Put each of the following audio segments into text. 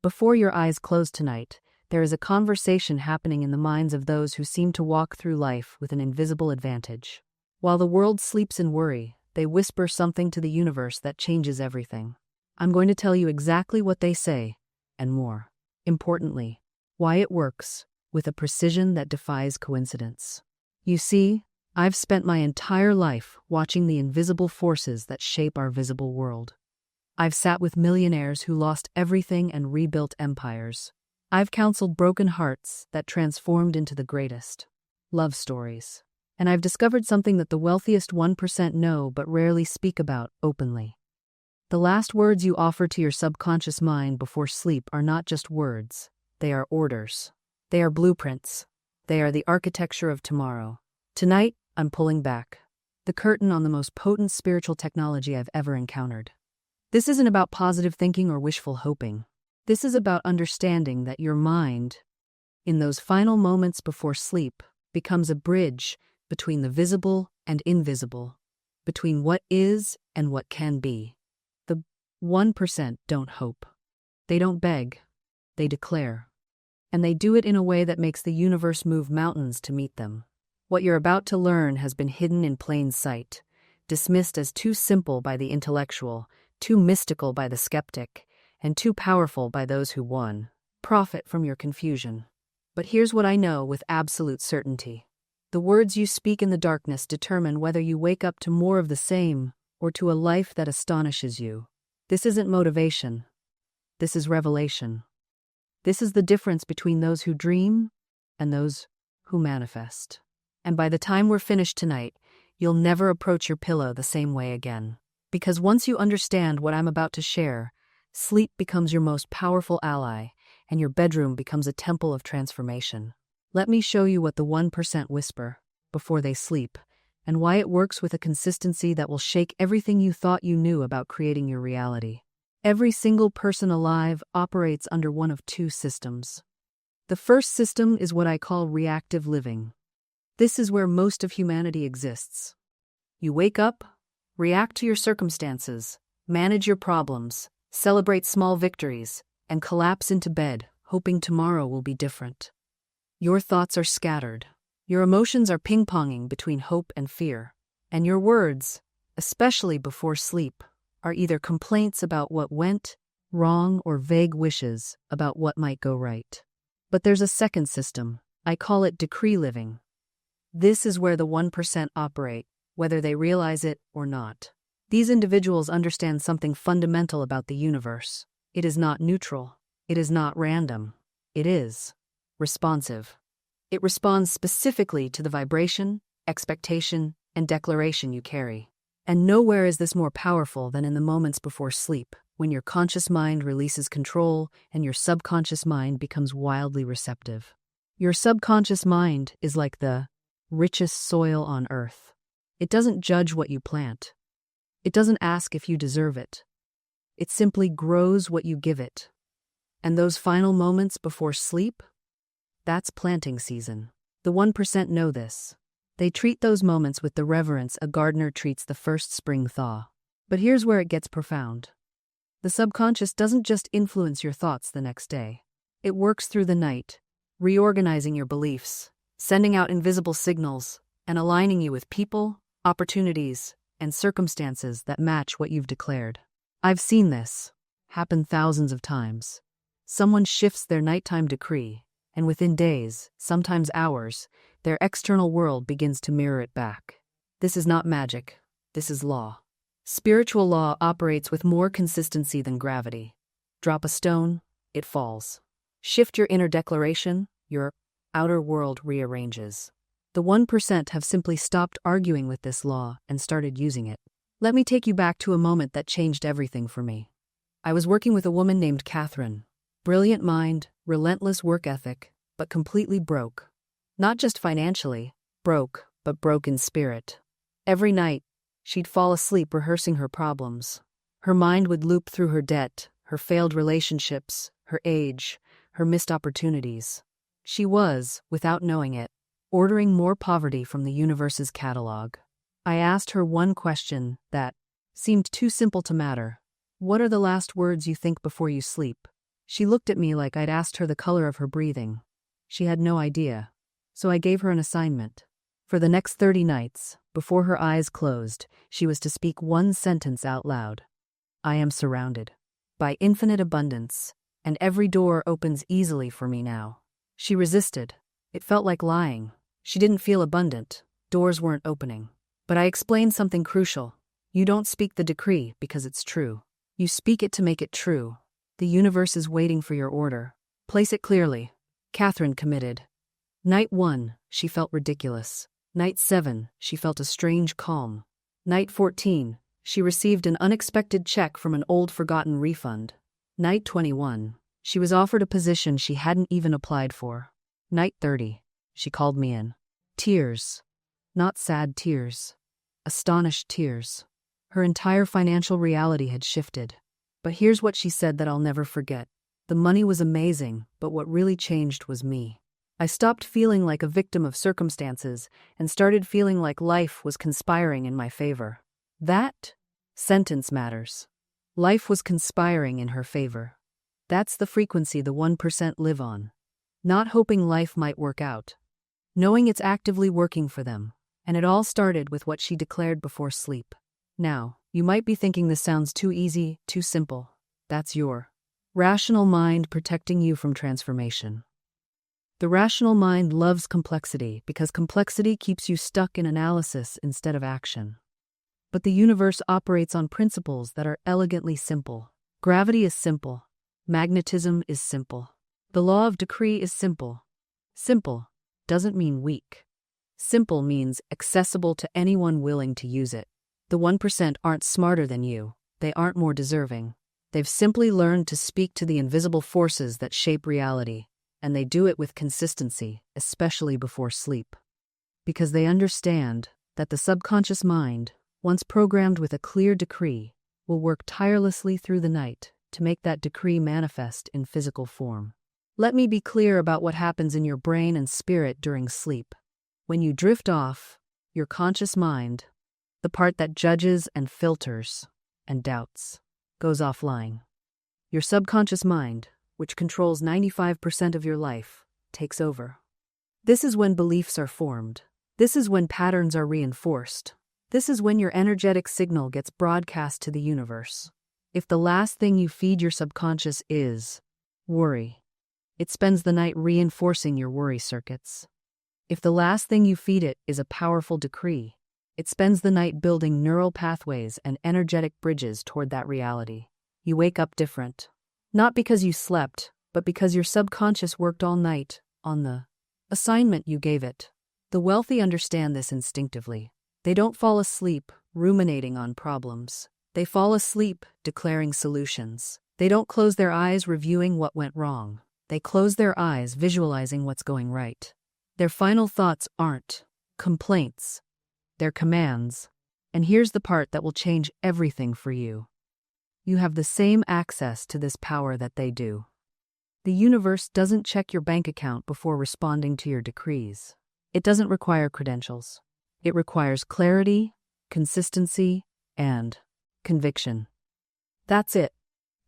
Before your eyes close tonight, there is a conversation happening in the minds of those who seem to walk through life with an invisible advantage. While the world sleeps in worry, they whisper something to the universe that changes everything. I'm going to tell you exactly what they say, and more. Importantly, why it works, with a precision that defies coincidence. You see, I've spent my entire life watching the invisible forces that shape our visible world. I've sat with millionaires who lost everything and rebuilt empires. I've counseled broken hearts that transformed into the greatest. Love stories. And I've discovered something that the wealthiest 1% know but rarely speak about openly. The last words you offer to your subconscious mind before sleep are not just words. They are orders. They are blueprints. They are the architecture of tomorrow. Tonight, I'm pulling back the curtain on the most potent spiritual technology I've ever encountered. This isn't about positive thinking or wishful hoping. This is about understanding that your mind, in those final moments before sleep, becomes a bridge between the visible and invisible, between what is and what can be. The 1% don't hope. They don't beg. They declare. And they do it in a way that makes the universe move mountains to meet them. What you're about to learn has been hidden in plain sight, dismissed as too simple by the intellectual, too mystical by the skeptic, and too powerful by those who profit from your confusion. But here's what I know with absolute certainty. The words you speak in the darkness determine whether you wake up to more of the same or to a life that astonishes you. This isn't motivation. This is revelation. This is the difference between those who dream and those who manifest. And by the time we're finished tonight, you'll never approach your pillow the same way again. Because once you understand what I'm about to share, sleep becomes your most powerful ally, and your bedroom becomes a temple of transformation. Let me show you what the 1% whisper before they sleep, and why it works with a consistency that will shake everything you thought you knew about creating your reality. Every single person alive operates under one of two systems. The first system is what I call reactive living. This is where most of humanity exists. You wake up, react to your circumstances, manage your problems, celebrate small victories, and collapse into bed, hoping tomorrow will be different. Your thoughts are scattered. Your emotions are ping-ponging between hope and fear. And your words, especially before sleep, are either complaints about what went wrong or vague wishes about what might go right. But there's a second system. I call it decree living. This is where the 1% operate, whether they realize it or not. These individuals understand something fundamental about the universe. It is not neutral. It is not random. It is responsive. It responds specifically to the vibration, expectation, and declaration you carry. And nowhere is this more powerful than in the moments before sleep, when your conscious mind releases control and your subconscious mind becomes wildly receptive. Your subconscious mind is like the richest soil on earth. It doesn't judge what you plant. It doesn't ask if you deserve it. It simply grows what you give it. And those final moments before sleep? That's planting season. The 1% know this. They treat those moments with the reverence a gardener treats the first spring thaw. But here's where it gets profound. The subconscious doesn't just influence your thoughts the next day. It works through the night, reorganizing your beliefs, sending out invisible signals, and aligning you with people, opportunities, and circumstances that match what you've declared. I've seen this happen thousands of times. Someone shifts their nighttime decree, and within days, sometimes hours, their external world begins to mirror it back. This is not magic. This is law. Spiritual law operates with more consistency than gravity. Drop a stone, it falls. Shift your inner declaration, your outer world rearranges. The 1% have simply stopped arguing with this law and started using it. Let me take you back to a moment that changed everything for me. I was working with a woman named Catherine. Brilliant mind, relentless work ethic, but completely broke. Not just financially, broke, but broke in spirit. Every night, she'd fall asleep rehearsing her problems. Her mind would loop through her debt, her failed relationships, her age, her missed opportunities. She was, without knowing it, ordering more poverty from the universe's catalog. I asked her one question that seemed too simple to matter. What are the last words you think before you sleep? She looked at me like I'd asked her the color of her breathing. She had no idea. So I gave her an assignment. For the next 30 nights, before her eyes closed, she was to speak one sentence out loud. I am surrounded by infinite abundance, and every door opens easily for me now. She resisted. It felt like lying. She didn't feel abundant. Doors weren't opening. But I explained something crucial. You don't speak the decree because it's true. You speak it to make it true. The universe is waiting for your order. Place it clearly. Catherine committed. Night 1, she felt ridiculous. Night 7, she felt a strange calm. Night 14, she received an unexpected check from an old forgotten refund. Night 21, she was offered a position she hadn't even applied for. Night 30, she called me in. Tears. Not sad tears. Astonished tears. Her entire financial reality had shifted. But here's what she said that I'll never forget. The money was amazing, but what really changed was me. I stopped feeling like a victim of circumstances and started feeling like life was conspiring in my favor. That sentence matters. Life was conspiring in her favor. That's the frequency the 1% live on. Not hoping life might work out. Knowing it's actively working for them. And it all started with what she declared before sleep. Now, you might be thinking this sounds too easy, too simple. That's your rational mind protecting you from transformation. The rational mind loves complexity because complexity keeps you stuck in analysis instead of action. But the universe operates on principles that are elegantly simple. Gravity is simple. Magnetism is simple. The law of decree is simple. Simple doesn't mean weak. Simple means accessible to anyone willing to use it. The 1% aren't smarter than you. They aren't more deserving. They've simply learned to speak to the invisible forces that shape reality, and they do it with consistency, especially before sleep. Because they understand that the subconscious mind, once programmed with a clear decree, will work tirelessly through the night to make that decree manifest in physical form. Let me be clear about what happens in your brain and spirit during sleep. When you drift off, your conscious mind, the part that judges and filters and doubts, goes offline. Your subconscious mind, which controls 95% of your life, takes over. This is when beliefs are formed. This is when patterns are reinforced. This is when your energetic signal gets broadcast to the universe. If the last thing you feed your subconscious is worry, it spends the night reinforcing your worry circuits. If the last thing you feed it is a powerful decree, it spends the night building neural pathways and energetic bridges toward that reality. You wake up different. Not because you slept, but because your subconscious worked all night on the assignment you gave it. The wealthy understand this instinctively. They don't fall asleep ruminating on problems. They fall asleep declaring solutions. They don't close their eyes reviewing what went wrong. They close their eyes visualizing what's going right. Their final thoughts aren't complaints. They're commands. And here's the part that will change everything for you. You have the same access to this power that they do. The universe doesn't check your bank account before responding to your decrees. It doesn't require credentials. It requires clarity, consistency, and conviction. That's it.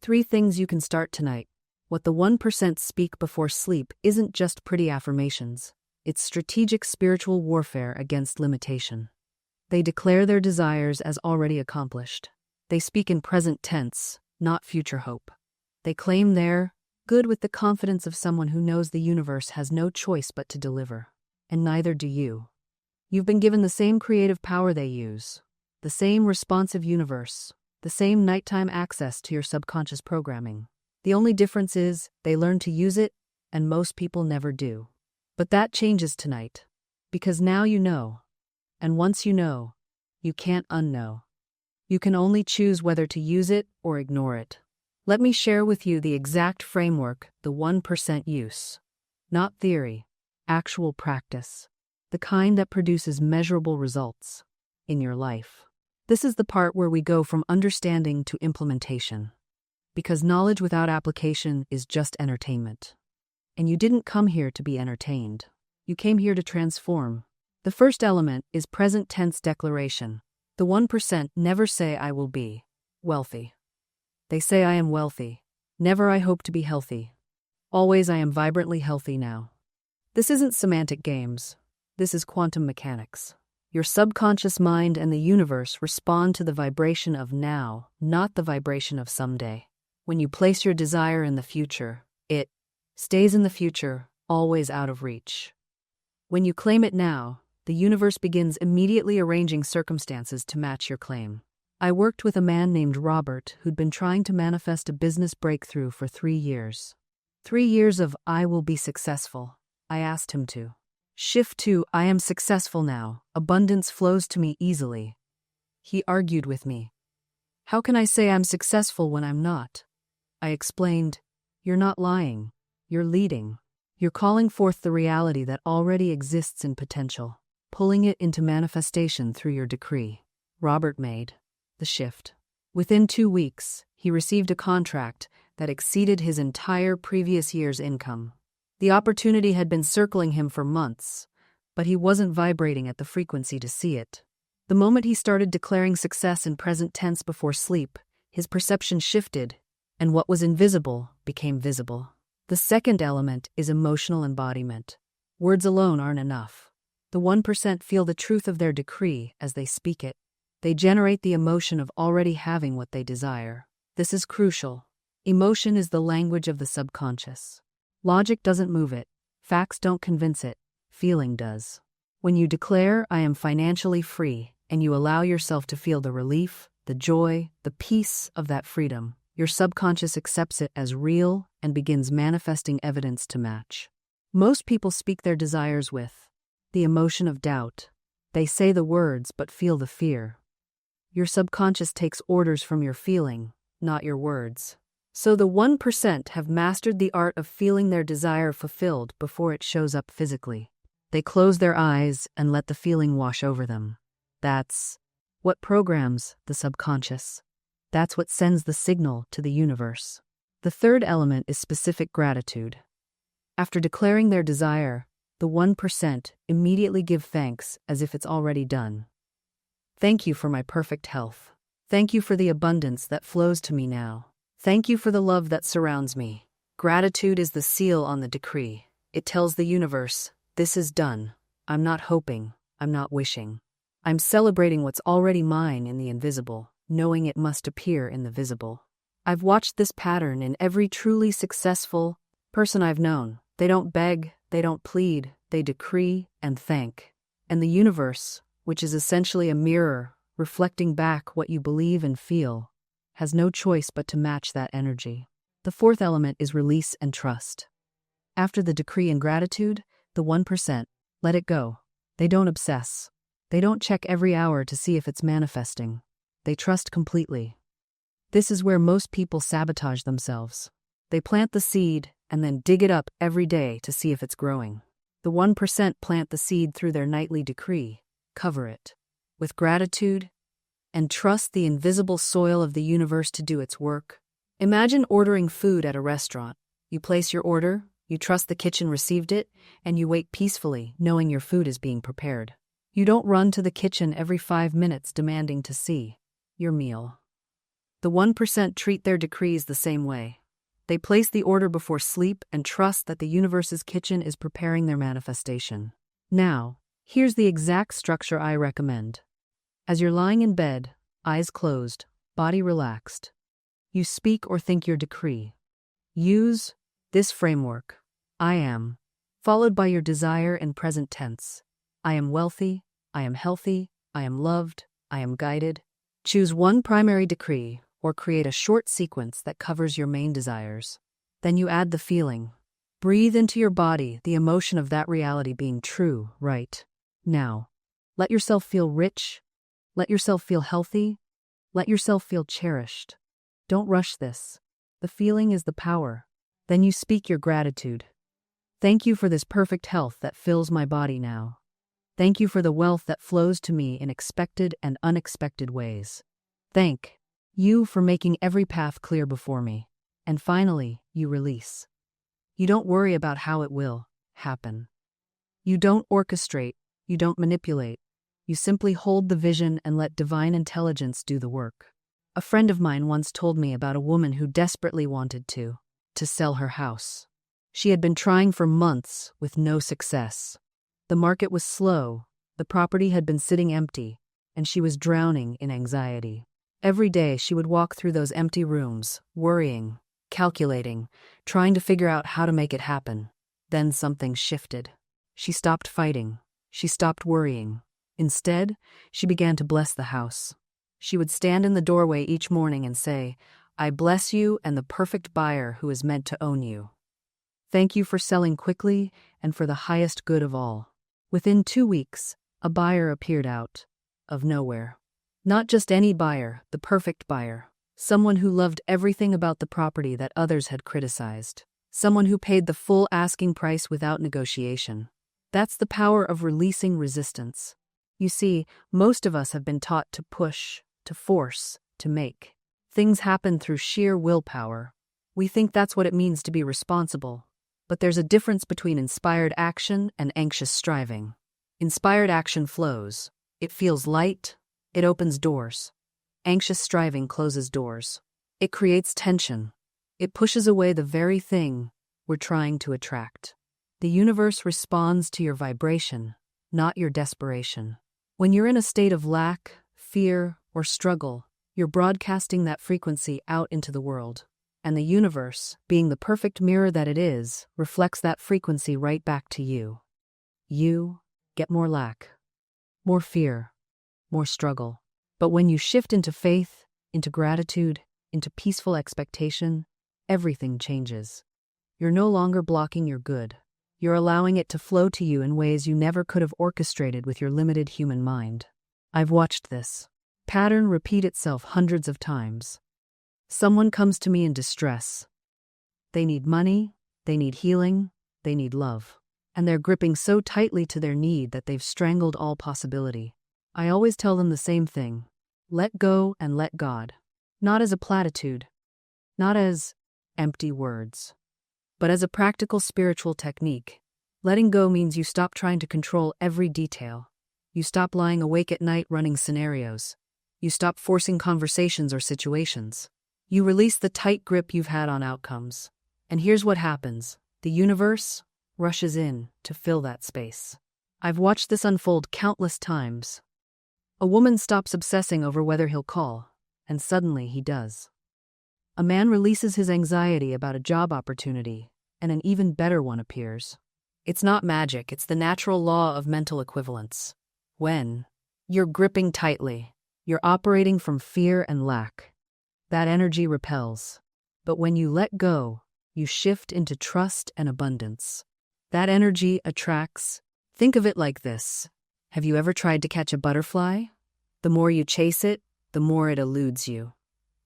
3 things you can start tonight. What the 1% speak before sleep isn't just pretty affirmations. It's strategic spiritual warfare against limitation. They declare their desires as already accomplished. They speak in present tense, not future hope. They claim their good with the confidence of someone who knows the universe has no choice but to deliver. And neither do you. You've been given the same creative power they use, the same responsive universe, the same nighttime access to your subconscious programming. The only difference is they learn to use it, and most people never do. But that changes tonight, because now you know. And once you know, you can't unknow. You can only choose whether to use it or ignore it. Let me share with you the exact framework the 1% use. Not theory, actual practice. The kind that produces measurable results in your life. This is the part where we go from understanding to implementation. Because knowledge without application is just entertainment. And you didn't come here to be entertained. You came here to transform. The first element is present tense declaration. The 1% never say I will be wealthy. They say I am wealthy. Never I hope to be healthy. Always I am vibrantly healthy now. This isn't semantic games. This is quantum mechanics. Your subconscious mind and the universe respond to the vibration of now, not the vibration of someday. When you place your desire in the future, it stays in the future, always out of reach. When you claim it now, the universe begins immediately arranging circumstances to match your claim. I worked with a man named Robert who'd been trying to manifest a business breakthrough for 3 years. 3 years of I will be successful. I asked him to shift to I am successful now, abundance flows to me easily. He argued with me. How can I say I'm successful when I'm not? I explained, you're not lying, you're leading. You're calling forth the reality that already exists in potential, pulling it into manifestation through your decree. Robert made the shift. Within 2 weeks, he received a contract that exceeded his entire previous year's income. The opportunity had been circling him for months, but he wasn't vibrating at the frequency to see it. The moment he started declaring success in present tense before sleep, his perception shifted, and what was invisible became visible. The second element is emotional embodiment. Words alone aren't enough. The 1% feel the truth of their decree as they speak it. They generate the emotion of already having what they desire. This is crucial. Emotion is the language of the subconscious. Logic doesn't move it. Facts don't convince it. Feeling does. When you declare, I am financially free, and you allow yourself to feel the relief, the joy, the peace of that freedom, your subconscious accepts it as real and begins manifesting evidence to match. Most people speak their desires with the emotion of doubt. They say the words but feel the fear. Your subconscious takes orders from your feeling, not your words. So the 1% have mastered the art of feeling their desire fulfilled before it shows up physically. They close their eyes and let the feeling wash over them. That's what programs the subconscious. That's what sends the signal to the universe. The third element is specific gratitude. After declaring their desire, the 1% immediately give thanks as if it's already done. Thank you for my perfect health. Thank you for the abundance that flows to me now. Thank you for the love that surrounds me. Gratitude is the seal on the decree. It tells the universe, this is done. I'm not hoping. I'm not wishing. I'm celebrating what's already mine in the invisible, knowing it must appear in the visible. I've watched this pattern in every truly successful person I've known. They don't beg, they don't plead, they decree and thank. And the universe, which is essentially a mirror reflecting back what you believe and feel, has no choice but to match that energy. The fourth element is release and trust. After the decree and gratitude, the 1% let it go. They don't obsess. They don't check every hour to see if it's manifesting. They trust completely. This is where most people sabotage themselves. They plant the seed and then dig it up every day to see if it's growing. The 1% plant the seed through their nightly decree, cover it with gratitude, and trust the invisible soil of the universe to do its work. Imagine ordering food at a restaurant. You place your order, you trust the kitchen received it, and you wait peacefully, knowing your food is being prepared. You don't run to the kitchen every 5 minutes demanding to see your meal. The 1% treat their decrees the same way. They place the order before sleep and trust that the universe's kitchen is preparing their manifestation. Now, here's the exact structure I recommend. As you're lying in bed, eyes closed, body relaxed, you speak or think your decree. Use this framework, I am, followed by your desire in present tense. I am wealthy, I am healthy, I am loved, I am guided. Choose one primary decree or create a short sequence that covers your main desires. Then you add the feeling. Breathe into your body the emotion of that reality being true, right now. Let yourself feel rich. Let yourself feel healthy. Let yourself feel cherished. Don't rush this. The feeling is the power. Then you speak your gratitude. Thank you for this perfect health that fills my body now. Thank you for the wealth that flows to me in expected and unexpected ways. Thank you for making every path clear before me. And finally, you release. You don't worry about how it will happen. You don't orchestrate. You don't manipulate. You simply hold the vision and let divine intelligence do the work. A friend of mine once told me about a woman who desperately wanted to sell her house. She had been trying for months with no success. The market was slow, the property had been sitting empty, and she was drowning in anxiety. Every day she would walk through those empty rooms, worrying, calculating, trying to figure out how to make it happen. Then something shifted. She stopped fighting. She stopped worrying. Instead, she began to bless the house. She would stand in the doorway each morning and say, "I bless you and the perfect buyer who is meant to own you. Thank you for selling quickly and for the highest good of all." Within 2 weeks, a buyer appeared out of nowhere. Not just any buyer, the perfect buyer. Someone who loved everything about the property that others had criticized. Someone who paid the full asking price without negotiation. That's the power of releasing resistance. You see, most of us have been taught to push, to force, to make. Things happen through sheer willpower. We think that's what it means to be responsible. But there's a difference between inspired action and anxious striving. Inspired action flows. It feels light. It opens doors. Anxious striving closes doors. It creates tension. It pushes away the very thing we're trying to attract. The universe responds to your vibration, not your desperation. When you're in a state of lack, fear, or struggle, you're broadcasting that frequency out into the world. And the universe, being the perfect mirror that it is, reflects that frequency right back to you. You get more lack, more fear, more struggle. But when you shift into faith, into gratitude, into peaceful expectation, everything changes. You're no longer blocking your good. You're allowing it to flow to you in ways you never could have orchestrated with your limited human mind. I've watched this pattern repeat itself hundreds of times. Someone comes to me in distress. They need money, they need healing, they need love. And they're gripping so tightly to their need that they've strangled all possibility. I always tell them the same thing. Let go and let God. Not as a platitude, not as empty words, but as a practical spiritual technique. Letting go means you stop trying to control every detail. You stop lying awake at night running scenarios. You stop forcing conversations or situations. You release the tight grip you've had on outcomes. And here's what happens. The universe rushes in to fill that space. I've watched this unfold countless times. A woman stops obsessing over whether he'll call, and suddenly he does. A man releases his anxiety about a job opportunity, and an even better one appears. It's not magic, it's the natural law of mental equivalence. When you're gripping tightly, you're operating from fear and lack. That energy repels. But when you let go, you shift into trust and abundance. That energy attracts. Think of it like this. Have you ever tried to catch a butterfly? The more you chase it, the more it eludes you.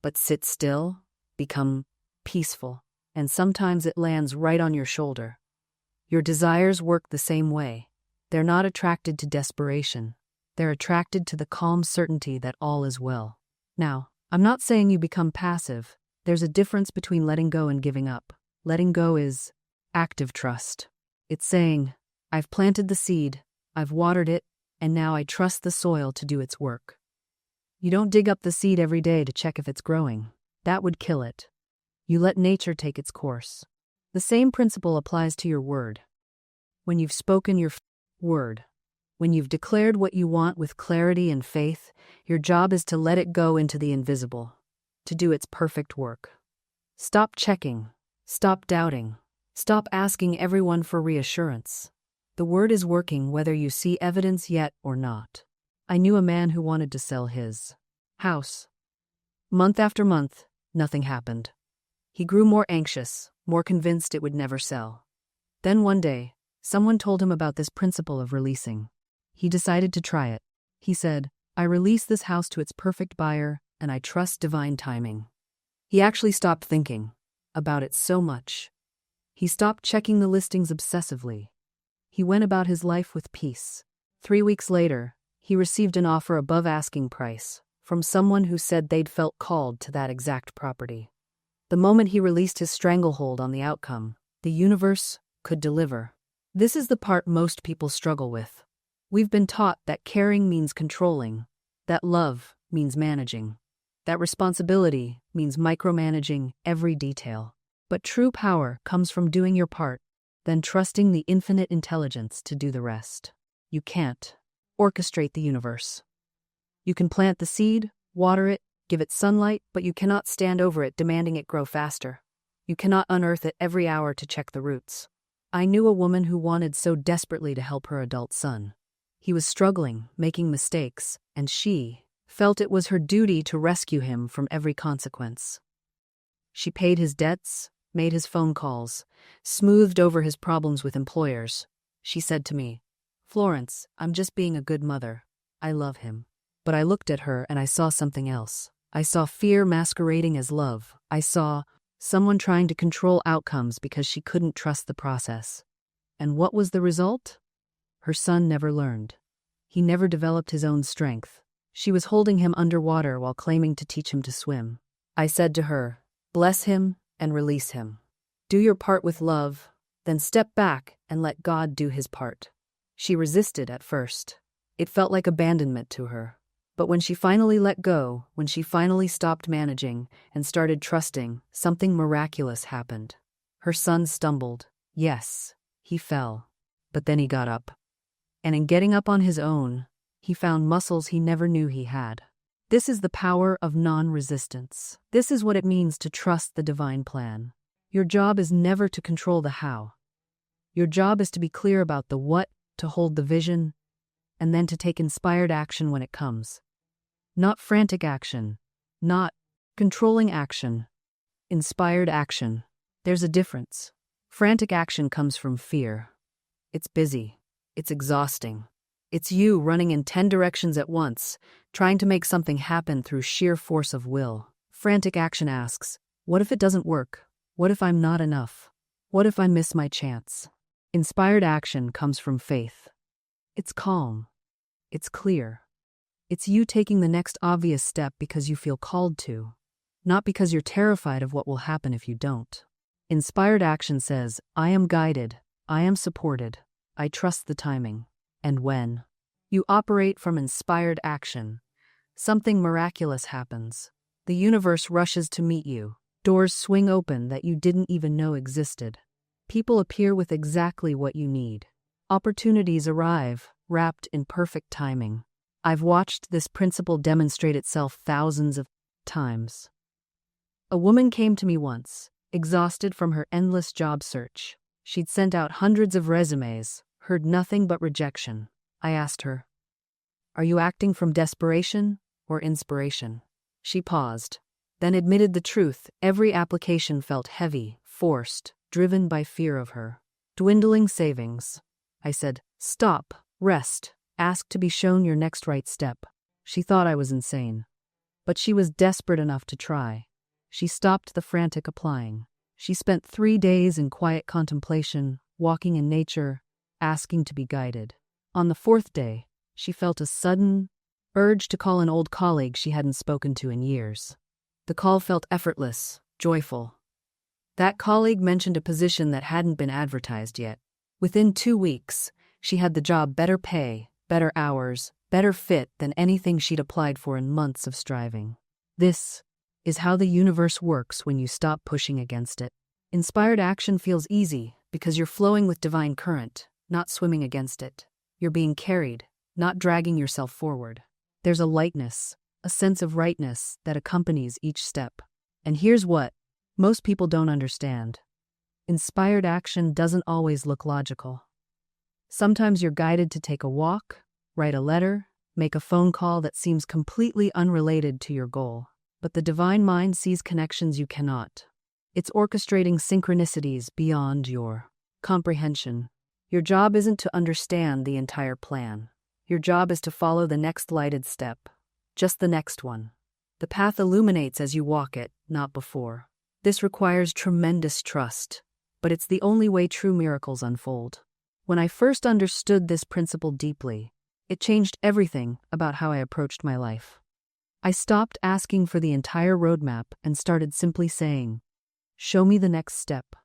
But sit still, become peaceful, and sometimes it lands right on your shoulder. Your desires work the same way. They're not attracted to desperation. They're attracted to the calm certainty that all is well. Now, I'm not saying you become passive. There's a difference between letting go and giving up. Letting go is active trust. It's saying, I've planted the seed, I've watered it, and now I trust the soil to do its work. You don't dig up the seed every day to check if it's growing. That would kill it. You let nature take its course. The same principle applies to your word. When you've spoken your word, when you've declared what you want with clarity and faith, your job is to let it go into the invisible, to do its perfect work. Stop checking. Stop doubting. Stop asking everyone for reassurance. The word is working whether you see evidence yet or not. I knew a man who wanted to sell his house. Month after month, nothing happened. He grew more anxious, more convinced it would never sell. Then one day, someone told him about this principle of releasing. He decided to try it. He said, I release this house to its perfect buyer, and I trust divine timing. He actually stopped thinking about it so much. He stopped checking the listings obsessively. He went about his life with peace. 3 weeks later, he received an offer above asking price from someone who said they'd felt called to that exact property. The moment he released his stranglehold on the outcome, the universe could deliver. This is the part most people struggle with. We've been taught that caring means controlling, that love means managing. That responsibility means micromanaging every detail. But true power comes from doing your part, then trusting the infinite intelligence to do the rest. You can't orchestrate the universe. You can plant the seed, water it, give it sunlight, but you cannot stand over it demanding it grow faster. You cannot unearth it every hour to check the roots. I knew a woman who wanted so desperately to help her adult son. He was struggling, making mistakes, and she felt it was her duty to rescue him from every consequence. She paid his debts, made his phone calls, smoothed over his problems with employers. She said to me, "Florence, I'm just being a good mother. I love him." But I looked at her and I saw something else. I saw fear masquerading as love. I saw someone trying to control outcomes because she couldn't trust the process. And what was the result? Her son never learned. He never developed his own strength. She was holding him underwater while claiming to teach him to swim. I said to her, "Bless him and release him. Do your part with love, then step back and let God do his part." She resisted at first. It felt like abandonment to her. But when she finally let go, when she finally stopped managing and started trusting, something miraculous happened. Her son stumbled. Yes, he fell. But then he got up. And in getting up on his own, he found muscles he never knew he had. This is the power of non-resistance. This is what it means to trust the divine plan. Your job is never to control the how. Your job is to be clear about the what, to hold the vision, and then to take inspired action when it comes. Not frantic action, not controlling action. Inspired action. There's a difference. Frantic action comes from fear. It's busy. It's exhausting. It's you running in 10 directions at once, trying to make something happen through sheer force of will. Frantic action asks, what if it doesn't work? What if I'm not enough? What if I miss my chance? Inspired action comes from faith. It's calm. It's clear. It's you taking the next obvious step because you feel called to, not because you're terrified of what will happen if you don't. Inspired action says, I am guided, I am supported, I trust the timing. And when you operate from inspired action, something miraculous happens. The universe rushes to meet you. Doors swing open that you didn't even know existed. People appear with exactly what you need. Opportunities arrive, wrapped in perfect timing. I've watched this principle demonstrate itself thousands of times. A woman came to me once, exhausted from her endless job search. She'd sent out hundreds of resumes, heard nothing but rejection. I asked her, "Are you acting from desperation or inspiration?" She paused, then admitted the truth. Every application felt heavy, forced, driven by fear of her. Dwindling savings. I said, "Stop, rest, ask to be shown your next right step." She thought I was insane. But she was desperate enough to try. She stopped the frantic applying. She spent 3 days in quiet contemplation, walking in nature, asking to be guided. On the 4th day, she felt a sudden urge to call an old colleague she hadn't spoken to in years. The call felt effortless, joyful. That colleague mentioned a position that hadn't been advertised yet. Within 2 weeks, she had the job, better pay, better hours, better fit than anything she'd applied for in months of striving. This is how the universe works when you stop pushing against it. Inspired action feels easy because you're flowing with divine current, not swimming against it. You're being carried, not dragging yourself forward. There's a lightness, a sense of rightness that accompanies each step. And here's what most people don't understand. Inspired action doesn't always look logical. Sometimes you're guided to take a walk, write a letter, make a phone call that seems completely unrelated to your goal. But the divine mind sees connections you cannot. It's orchestrating synchronicities beyond your comprehension. Your job isn't to understand the entire plan. Your job is to follow the next lighted step. Just the next one. The path illuminates as you walk it, not before. This requires tremendous trust, but it's the only way true miracles unfold. When I first understood this principle deeply, it changed everything about how I approached my life. I stopped asking for the entire roadmap and started simply saying, "Show me the next step.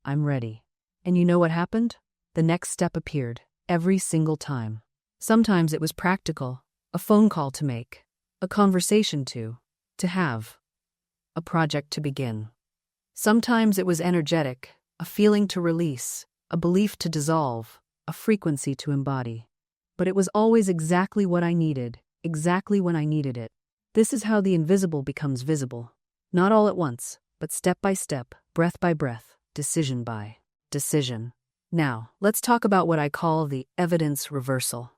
I'm ready." And you know what happened? The next step appeared, every single time. Sometimes it was practical, a phone call to make, a conversation to To have. A project to begin. Sometimes it was energetic, a feeling to release, a belief to dissolve, a frequency to embody. But it was always exactly what I needed, exactly when I needed it. This is how the invisible becomes visible. Not all at once, but step by step, breath by breath, decision by decision. Now, let's talk about what I call the evidence reversal.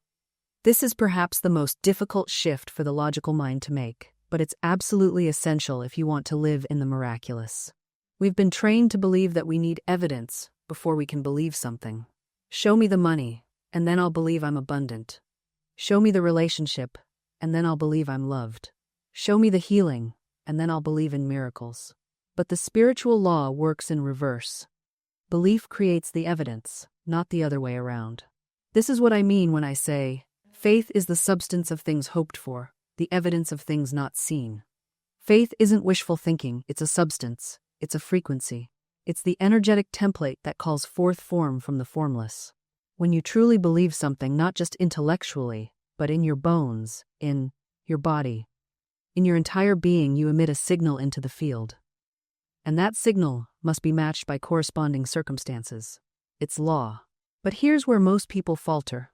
This is perhaps the most difficult shift for the logical mind to make, but it's absolutely essential if you want to live in the miraculous. We've been trained to believe that we need evidence before we can believe something. Show me the money, and then I'll believe I'm abundant. Show me the relationship, and then I'll believe I'm loved. Show me the healing, and then I'll believe in miracles. But the spiritual law works in reverse. Belief creates the evidence, not the other way around. This is what I mean when I say, faith is the substance of things hoped for, the evidence of things not seen. Faith isn't wishful thinking, it's a substance, it's a frequency. It's the energetic template that calls forth form from the formless. When you truly believe something, not just intellectually, but in your bones, in your body, in your entire being, you emit a signal into the field. And that signal must be matched by corresponding circumstances. It's law. But here's where most people falter.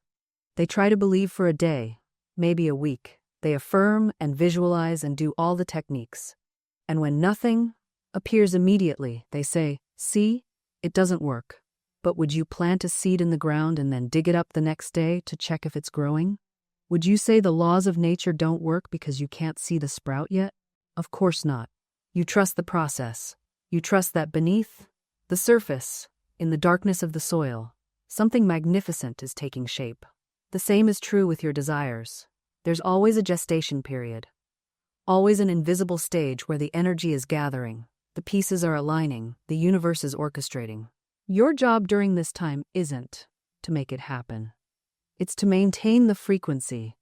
They try to believe for a day, maybe a week. They affirm and visualize and do all the techniques. And when nothing appears immediately, they say, see, it doesn't work. But would you plant a seed in the ground and then dig it up the next day to check if it's growing? Would you say the laws of nature don't work because you can't see the sprout yet? Of course not. You trust the process. You trust that beneath the surface, in the darkness of the soil, something magnificent is taking shape. The same is true with your desires. There's always a gestation period. Always an invisible stage where the energy is gathering, the pieces are aligning, the universe is orchestrating. Your job during this time isn't to make it happen. It's to maintain the frequency,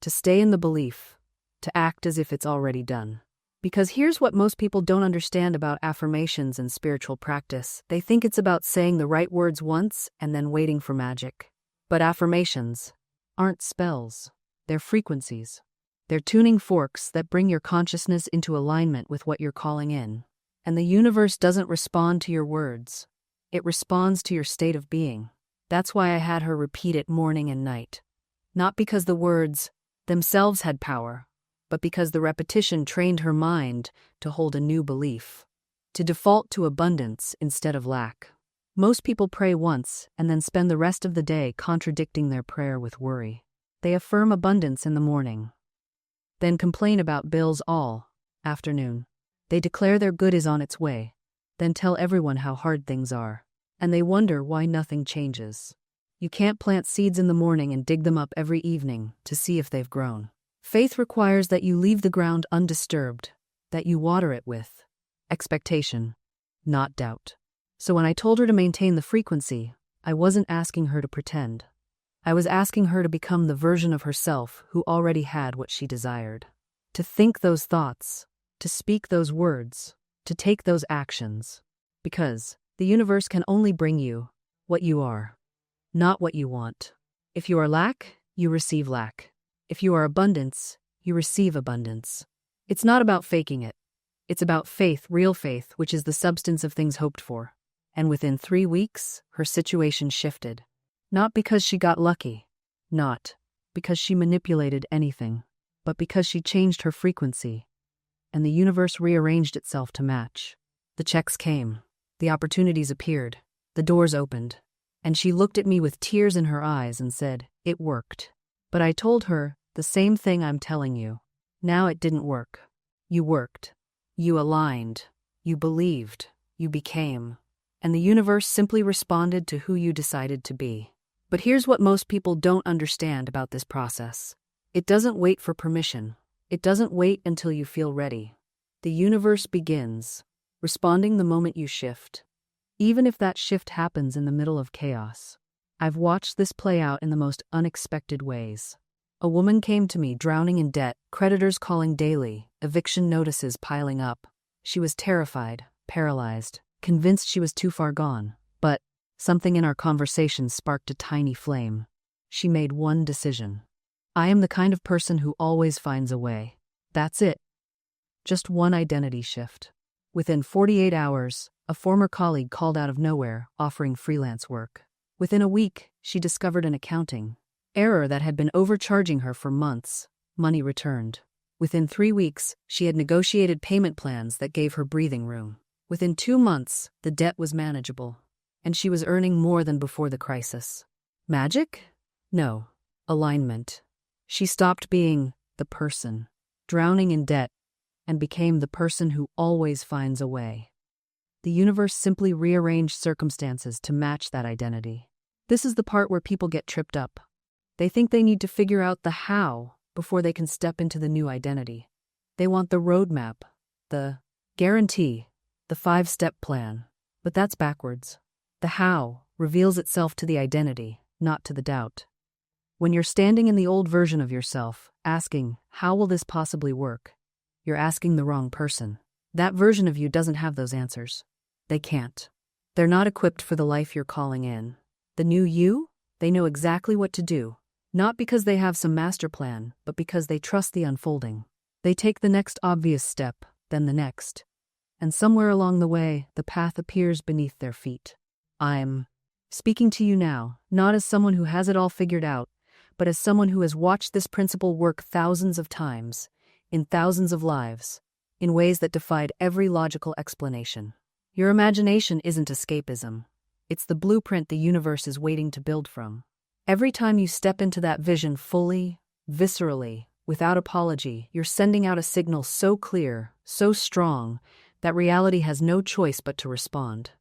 to stay in the belief, to act as if it's already done. Because here's what most people don't understand about affirmations and spiritual practice. They think it's about saying the right words once and then waiting for magic. But affirmations aren't spells. They're frequencies. They're tuning forks that bring your consciousness into alignment with what you're calling in. And the universe doesn't respond to your words. It responds to your state of being. That's why I had her repeat it morning and night. Not because the words themselves had power, but because the repetition trained her mind to hold a new belief, to default to abundance instead of lack. Most people pray once and then spend the rest of the day contradicting their prayer with worry. They affirm abundance in the morning, then complain about bills all afternoon. They declare their good is on its way, then tell everyone how hard things are, and they wonder why nothing changes. You can't plant seeds in the morning and dig them up every evening to see if they've grown. Faith requires that you leave the ground undisturbed, that you water it with expectation, not doubt. So when I told her to maintain the frequency, I wasn't asking her to pretend. I was asking her to become the version of herself who already had what she desired. To think those thoughts, to speak those words, to take those actions. Because the universe can only bring you what you are, not what you want. If you are lack, you receive lack. If you are abundance, you receive abundance. It's not about faking it. It's about faith, real faith, which is the substance of things hoped for. And within 3 weeks, her situation shifted. Not because she got lucky, not because she manipulated anything, but because she changed her frequency. And the universe rearranged itself to match. The checks came, the opportunities appeared, the doors opened, and she looked at me with tears in her eyes and said, "It worked." But I told her the same thing I'm telling you. Now it didn't work. You worked. You aligned. You believed. You became. And the universe simply responded to who you decided to be. But here's what most people don't understand about this process. It doesn't wait for permission. It doesn't wait until you feel ready. The universe begins, responding the moment you shift, even if that shift happens in the middle of chaos. I've watched this play out in the most unexpected ways. A woman came to me drowning in debt, creditors calling daily, eviction notices piling up. She was terrified, paralyzed, convinced she was too far gone. But something in our conversation sparked a tiny flame. She made one decision. I am the kind of person who always finds a way. That's it. Just one identity shift. Within 48 hours, a former colleague called out of nowhere, offering freelance work. Within a week, she discovered an accounting error that had been overcharging her for months. Money returned. Within 3 weeks, she had negotiated payment plans that gave her breathing room. Within 2 months, the debt was manageable, and she was earning more than before the crisis. Magic? No. Alignment. She stopped being the person, drowning in debt, and became the person who always finds a way. The universe simply rearranged circumstances to match that identity. This is the part where people get tripped up. They think they need to figure out the how before they can step into the new identity. They want the roadmap, the guarantee, the 5-step plan. But that's backwards. The how reveals itself to the identity, not to the doubt. When you're standing in the old version of yourself, asking, how will this possibly work? You're asking the wrong person. That version of you doesn't have those answers. They can't. They're not equipped for the life you're calling in. The new you? They know exactly what to do. Not because they have some master plan, but because they trust the unfolding. They take the next obvious step, then the next. And somewhere along the way, the path appears beneath their feet. I'm speaking to you now, not as someone who has it all figured out, but as someone who has watched this principle work thousands of times, in thousands of lives, in ways that defied every logical explanation. Your imagination isn't escapism. It's the blueprint the universe is waiting to build from. Every time you step into that vision fully, viscerally, without apology, you're sending out a signal so clear, so strong, that reality has no choice but to respond.